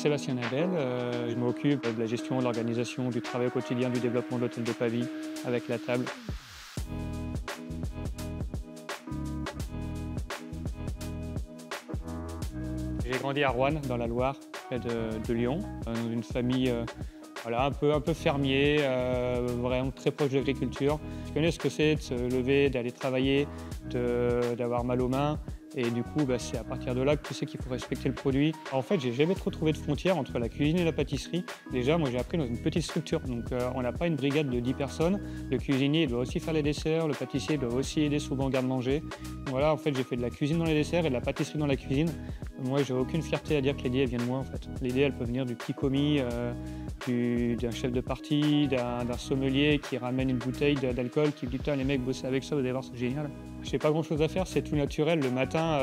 Sébastien Nadel, je m'occupe de la gestion, de l'organisation, du travail au quotidien, du développement de l'hôtel de Pavie avec la table. J'ai grandi à Roanne, dans la Loire, près de Lyon, dans une famille voilà, un peu fermier, vraiment très proche de l'agriculture. Je connais ce que c'est de se lever, d'aller travailler, d'avoir mal aux mains. Et du coup, c'est à partir de là que tu sais qu'il faut respecter le produit. En fait, j'ai jamais trop trouvé de frontière entre la cuisine et la pâtisserie. Déjà, moi, j'ai appris dans une petite structure. Donc, on n'a pas une brigade de 10 personnes. Le cuisinier il doit aussi faire les desserts. Le pâtissier doit aussi aider souvent au garde-manger. Voilà, en fait, j'ai fait de la cuisine dans les desserts et de la pâtisserie dans la cuisine. Moi, j'ai aucune fierté à dire que l'idée vient de moi, en fait. L'idée, elle peut venir du petit commis, d'un chef de partie, d'un sommelier qui ramène une bouteille d'alcool, qui dit putain les mecs bossez avec ça, vous allez voir c'est génial. Je n'ai pas grand chose à faire, c'est tout naturel. Le matin,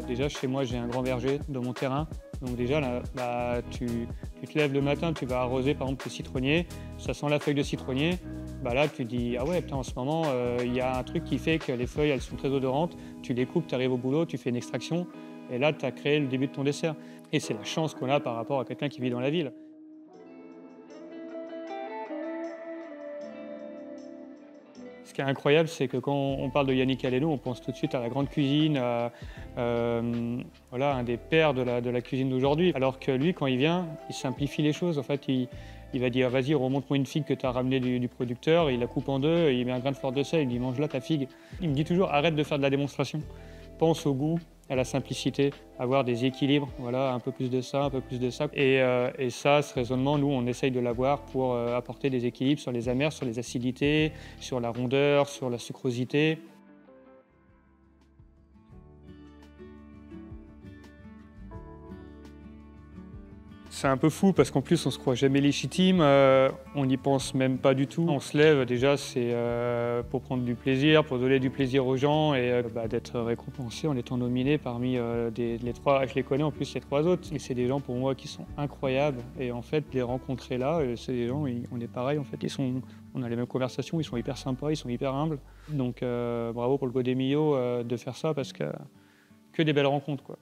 déjà chez moi j'ai un grand verger dans mon terrain. Donc déjà là, tu te lèves le matin, tu vas arroser par exemple tes citronniers, ça sent la feuille de citronnier. Là tu dis ah ouais putain en ce moment il y a un truc qui fait que les feuilles elles sont très odorantes, tu les coupes, tu arrives au boulot, tu fais une extraction et là tu as créé le début de ton dessert. Et c'est la chance qu'on a par rapport à quelqu'un qui vit dans la ville. Ce qui est incroyable, c'est que quand on parle de Yannick Aleno, on pense tout de suite à la grande cuisine, voilà, un des pères de la cuisine d'aujourd'hui. Alors que lui, quand il vient, il simplifie les choses. En fait, il va dire vas-y, remonte-moi une figue que tu as ramenée du producteur, il la coupe en deux, il met un grain de fleur de sel, il dit mange là ta figue. Il me dit toujours arrête de faire de la démonstration. Pense au goût, à la simplicité, avoir des équilibres, voilà, un peu plus de ça, un peu plus de ça. Et ça, ce raisonnement, nous, on essaye de l'avoir pour apporter des équilibres sur les amers, sur les acidités, sur la rondeur, sur la sucrosité. C'est un peu fou parce qu'en plus on se croit jamais légitime, on n'y pense même pas du tout. On se lève déjà c'est pour prendre du plaisir, pour donner du plaisir aux gens et d'être récompensé en étant nominé parmi les trois, je les connais en plus les trois autres. Et c'est des gens pour moi qui sont incroyables et en fait les rencontrer là, c'est des gens, on est pareil en fait, on a les mêmes conversations, ils sont hyper sympas, ils sont hyper humbles. Donc bravo pour le Godemillo de faire ça parce que des belles rencontres quoi.